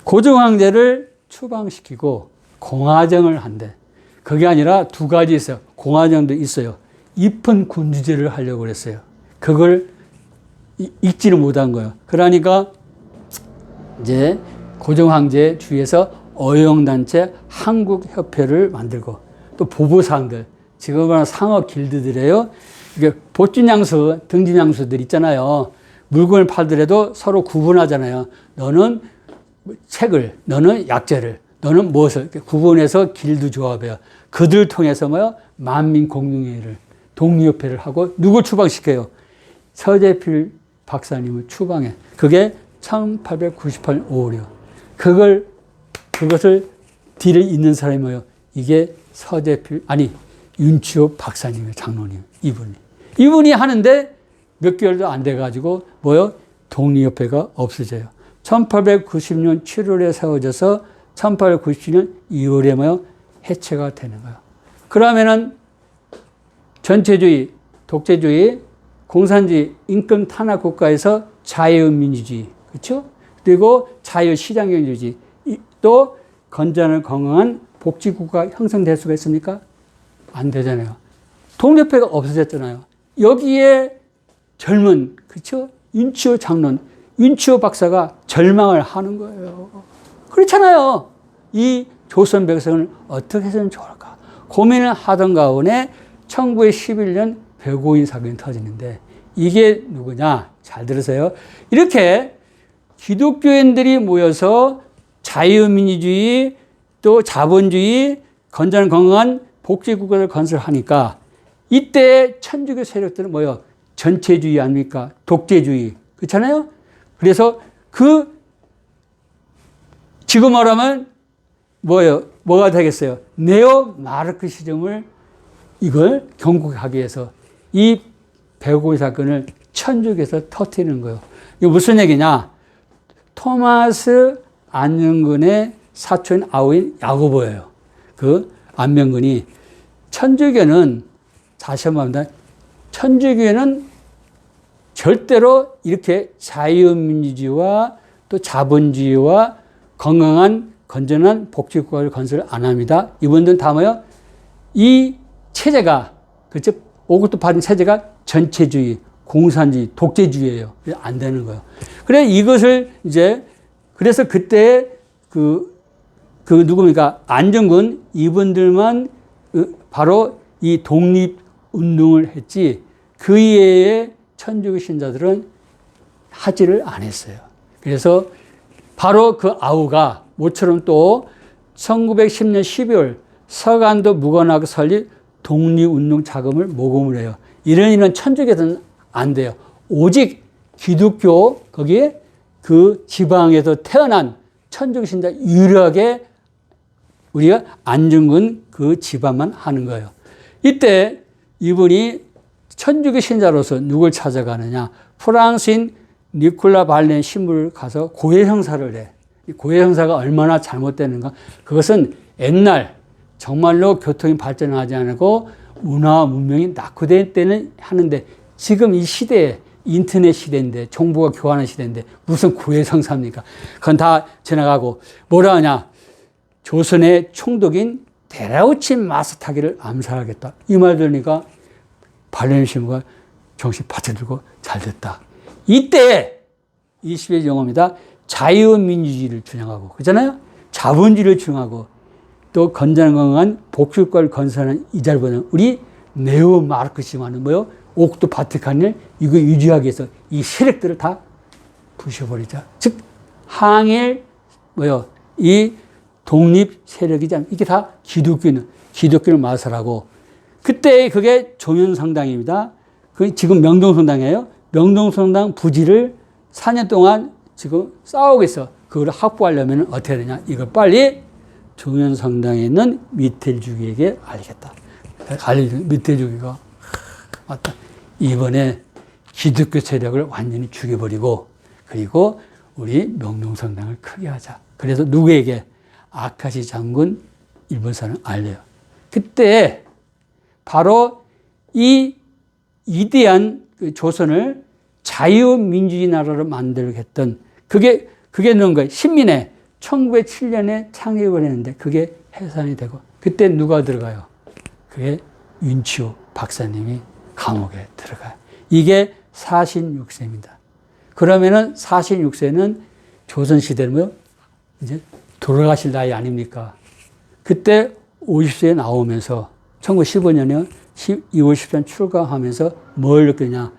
고종황제를 추방시키고 공화정을 한대. 그게 아니라 두 가지 있어요. 공화정도 있어요. 입헌군주제를 하려고 그랬어요. 그걸 읽지를 못한 거예요. 그러니까 이제 고종황제 주위에서 어용단체 한국협회를 만들고 또 보부상들, 지금 말하는 상업 길드들이에요. 이게 보진양수, 등진양수들 있잖아요. 물건을 팔더라도 서로 구분하잖아요. 너는 책을, 너는 약재를, 너는 무엇을 이렇게 구분해서 길드 조합해요. 그들 통해서 만민공동회를 독립협회를 하고 누굴 추방시켜요? 서재필 박사님을 추방해. 그게 1898년 5월이요. 그것을 뒤를 잇는 사람이 뭐예요? 이게 윤치호 박사님의 장로님, 이분이 하는데 몇 개월도 안 돼가지고 독립협회가 없어져요. 1890년 7월에 세워져서 1897년 2월에 해체가 되는 거예요. 그러면은 전체주의, 독재주의, 공산주의, 인권 탄압 국가에서 자유민주주의, 그렇죠? 그리고 자유시장경제주의, 또 건전한 건강한 복지국가 형성될 수가 있습니까? 안 되잖아요. 독립회가 없어졌잖아요. 여기에 젊은, 그렇죠? 윤치호 장론, 윤치호 박사가 절망을 하는 거예요. 그렇잖아요. 이 조선 백성을 어떻게 해서는 좋을까? 고민을 하던 가운데 1911년 백오인 사건이 터지는데 이게 누구냐? 잘 들으세요. 이렇게 기독교인들이 모여서 자유민주주의, 또 자본주의, 건전한 건강한 복지국가를 건설하니까 이때 천주교 세력들은 전체주의 아닙니까? 독재주의. 그렇잖아요? 그래서 지금 말하면 뭐가 되겠어요? 네오 마르크시즘을 이걸 경고하기 위해서 이 배고기 사건을 천주교에서 터뜨리는 거예요. 이거 무슨 얘기냐? 토마스 안중근의 사촌 아우인 야고보예요. 그 안명근이 천주교는 다시 한번 합니다. 천주교는 절대로 이렇게 자유민주주의와 또 자본주의와 건강한 건전한 복지국가를 건설 안 합니다. 이분들은 다 뭐요? 이 체제가, 그렇죠? 오국도 받은 체제가 전체주의, 공산주의, 독재주의예요. 안 되는 거예요. 그래, 이것을 그래서 그때 누굽니까? 안중근 이분들만 바로 이 독립운동을 했지, 그 이외에 천주교 신자들은 하지를 안 했어요. 그래서 바로 그 아우가 모처럼 또 1910년 12월 서간도 무관하고 설립 독립운동 자금을 모금을 해요. 이런 천주교에서는 안 돼요. 오직 기독교, 거기에 그 지방에서 태어난 천주교 신자 유일하게 우리가 안중근 그 집안만 하는 거예요. 이때 이분이 천주교 신자로서 누굴 찾아가느냐? 프랑스인 니콜라 발렌 신부를 가서 고해 형사를 해. 이 고해 형사가 얼마나 잘못되는가? 그것은 옛날 정말로 교통이 발전하지 않고 문화와 문명이 낙후될 때는 하는데, 지금 이 시대에 인터넷 시대인데, 정보가 교환하는 시대인데 무슨 고해 형사입니까? 그건 다 지나가고 뭐라 하냐? 조선의 총독인 데라우치 마스타기를 암살하겠다. 이 말 들으니까 발렌 신부가 정신 바짝 들고 잘 됐다. 이때 20의 영어입니다. 자유민주주의를 주장하고, 그렇잖아요? 자본주의를 주장하고, 또 건전한 복지국가를 건설하는 이 자리보다는 우리 네오 마르크시즘하는 뭐요? 옥도 바티칸을 이거 유지하기 위해서 이 세력들을 다 부셔버리자. 즉, 항일, 이 독립 세력이지 않습니까? 이게 다 기독교를 마살하고, 그때 그게 종현성당입니다. 그 지금 명동성당이에요. 명동성당 부지를 4년 동안 지금 싸우고 있어. 그걸 확보하려면 어떻게 해야 되냐? 이걸 빨리 종현성당에 있는 미텔주기에게 알리겠다. 미텔주기가 맞다. 이번에 기독교 세력을 완전히 죽여버리고, 그리고 우리 명동성당을 크게 하자. 그래서 누구에게? 아카시 장군 일본 사람 알려요. 그때 바로 이 위대한 조선을 자유민주주의 나라로 만들게 했던 그게 넣은 거예요. 신민회 1907년에 창립을 했는데 그게 해산이 되고, 그때 누가 들어가요? 그게 윤치호 박사님이 감옥에 들어가요. 이게 46세입니다. 그러면은 46세는 조선시대는 이제 돌아가실 나이 아닙니까? 그때 50세에 나오면서 1915년에 2월 13일 출가하면서 뭘 느끼냐?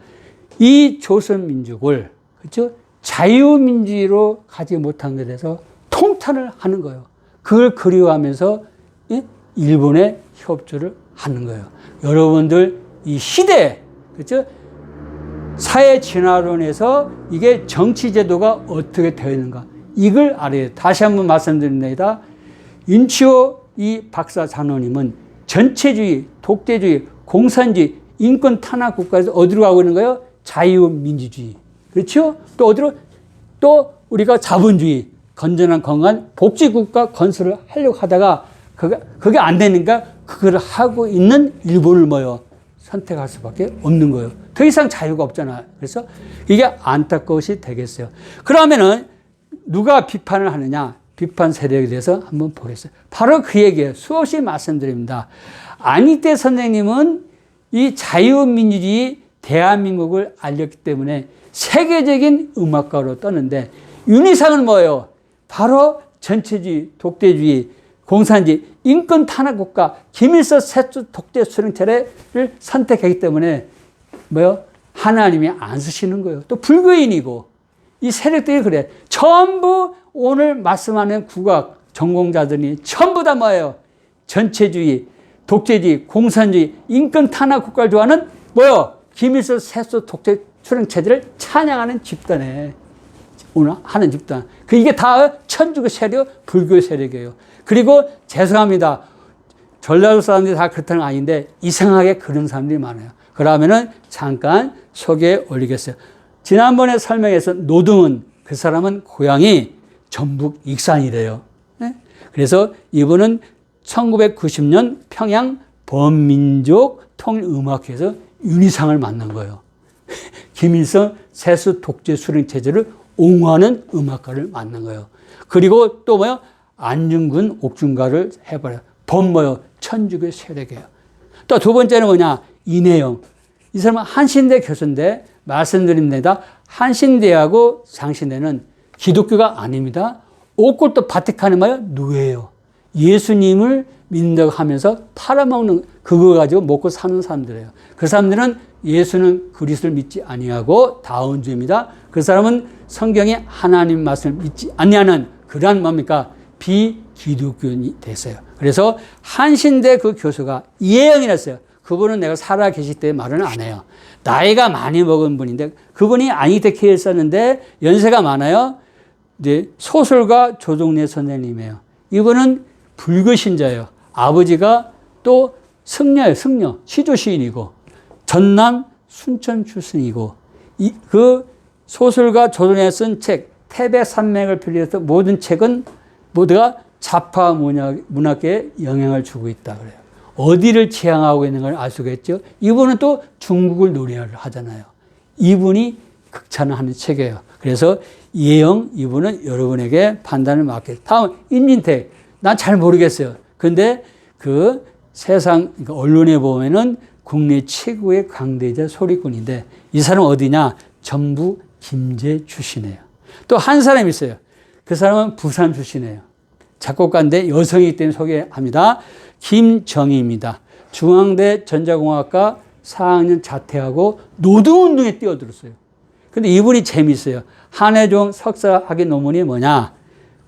이 조선민족을, 그렇죠? 자유민주주의로 가지 못한 것에 대해서 통탄을 하는 거예요. 그걸 그리워하면서 일본에 협조를 하는 거예요. 여러분들 이 시대, 그렇죠? 사회 진화론에서 이게 정치제도가 어떻게 되어 있는가, 이걸 알아야 돼요. 다시 한번 말씀드립니다. 윤치호 이 박사 장로님은 전체주의, 독재주의, 공산주의, 인권 탄압 국가에서 어디로 가고 있는 거예요? 자유민주주의. 그렇죠? 또 어디로? 또 우리가 자본주의, 건전한 건강한 복지국가 건설을 하려고 하다가 그게 안 되니까 그걸 하고 있는 일본을 선택할 수밖에 없는 거예요. 더 이상 자유가 없잖아요. 그래서 이게 안타까워시 되겠어요. 그러면은 누가 비판을 하느냐? 비판 세력에 대해서 한번 보겠어요. 바로 그 얘기예요. 수없이 말씀드립니다. 안희태 선생님은 이 자유민주주의 대한민국을 알렸기 때문에 세계적인 음악가로 떴는데, 윤희상은 뭐예요? 바로 전체주의, 독재주의, 공산주의, 인권 탄압 국가, 김일성 세수 독재 수령 체제를 선택했기 때문에 하나님이 안 쓰시는 거예요. 또 불교인이고, 이 세력들이 그래. 전부 오늘 말씀하는 국악 전공자들이 전부 다 전체주의, 독재주의, 공산주의, 인권 탄압 국가를 좋아하는 김일성 세수 독재 수령 체제를 찬양하는 집단에 하는 집단. 이게 다 천주교 세력, 불교 세력이에요. 그리고 죄송합니다. 전라도 사람들이 다 그렇다는 건 아닌데 이상하게 그런 사람들이 많아요. 그러면은 잠깐 소개해 올리겠어요. 지난번에 설명해서 노등은 그 사람은 고향이 전북 익산이래요. 네? 그래서 이분은 1990년 평양 범민족 통일음악회에서 윤희상을 만난 거예요. 김일성 세수 독재 수령 체제를 옹호하는 음악가를 만난 거예요. 그리고 또 뭐요? 안중근 옥중가를 해버려요. 뭐요? 천주교 세력이에요. 또 두 번째는 뭐냐? 이내영. 이 사람은 한신대 교수인데 말씀드립니다. 한신대하고 장신대는 기독교가 아닙니다. 오kulto 바티칸이 뭐예요? 노예예요. 예수님을 믿는다고 하면서 팔아먹는 그거 가지고 먹고 사는 사람들이에요. 그 사람들은 예수는 그리스도를 믿지 아니하고 다원주의입니다. 그 사람은 성경에 하나님 말씀을 믿지 아니하는 그러한 뭡니까? 비기독교인이 됐어요. 그래서 한신대 그 교수가 이혜영이랬어요. 그분은 내가 살아 계실 때 말은 안 해요. 나이가 많이 먹은 분인데 그분이 아이텍에 썼는데 연세가 많아요. 이제 소설가 조동래 선생님이에요. 이분은 불교 신자예요. 아버지가 또 승려예요. 승려. 시조 시인이고 전남 순천 출신이고 그 소설가 조동래가 쓴 책 태백산맥을 비롯해서 모든 책은 모두가 좌파 문학계에 영향을 주고 있다 그래요. 어디를 지향하고 있는 걸 알 수가 있죠. 이분은 또 중국을 노래를 하잖아요. 이분이 극찬을 하는 책이에요. 그래서 이혜영 이분은 여러분에게 판단을 맡겠습니다. 다음 임진택. 난 잘 모르겠어요. 근데 그 세상 그러니까 언론에 보면은 국내 최고의 강대자 소리꾼인데 이 사람 어디냐? 전북 김제 출신이에요. 또 한 사람 있어요. 그 사람은 부산 출신이에요. 작곡가인데 여성이기 때문에 소개합니다. 김정희입니다. 중앙대 전자공학과 4학년 자퇴하고 노동운동에 뛰어들었어요. 근데 이분이 재미있어요. 한혜종 석사학위 논문이 뭐냐?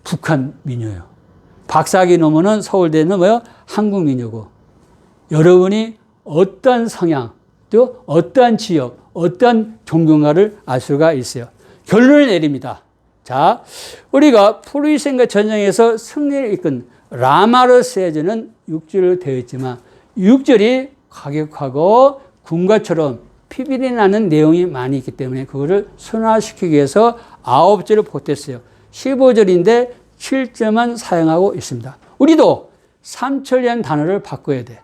북한 민요예요. 박사학위 논문은 서울대는 뭐요? 한국 민요고. 여러분이 어떤 성향, 또 어떤 지역, 어떤 종교인가를 알 수가 있어요. 결론을 내립니다. 자, 우리가 프루이센과 전쟁에서 승리를 이끈 라마르세즈는 6절로 되어 있지만 6절이 과격하고 군가처럼 피비린내 나는 내용이 많이 있기 때문에 그거를 순화시키기 위해서 9절을 보탰어요. 15절인데 7절만 사용하고 있습니다. 우리도 삼천리라는 단어를 바꿔야 돼.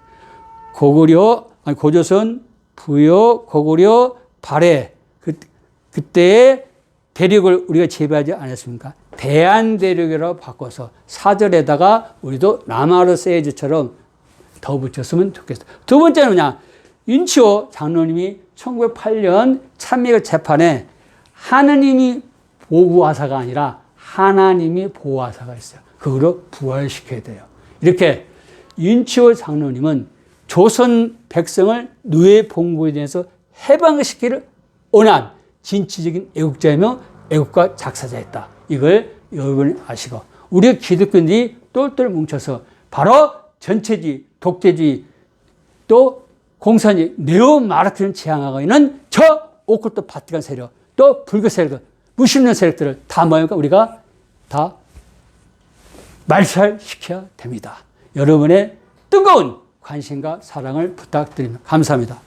고조선, 부여, 고구려, 발해. 그때의 대륙을 우리가 제비하지 않았습니까? 대한대륙이라고 바꿔서 4절에다가 우리도 라마르세즈처럼 더 붙였으면 좋겠어요. 두 번째는 뭐냐? 윤치호 장로님이 1908년 찬미교 재판에 하느님이 보호하사가 아니라 하나님이 보호하사가 있어요. 그거로 부활시켜야 돼요. 이렇게 윤치호 장로님은 조선 백성을 노예 봉고에 대해서 해방시키기를 원한 진취적인 애국자이며 애국가 작사자였다. 이걸 여러분이 아시고 우리 기독교인들이 똘똘 뭉쳐서 바로 전체주의, 독재주의 또 공산주의, 네오마르크를 지향하고 있는 저 오kulto 바티칸 세력 또 불교 세력, 무신론 세력들을 다 모여서 우리가 다 말살시켜야 됩니다. 여러분의 뜨거운 관심과 사랑을 부탁드립니다. 감사합니다.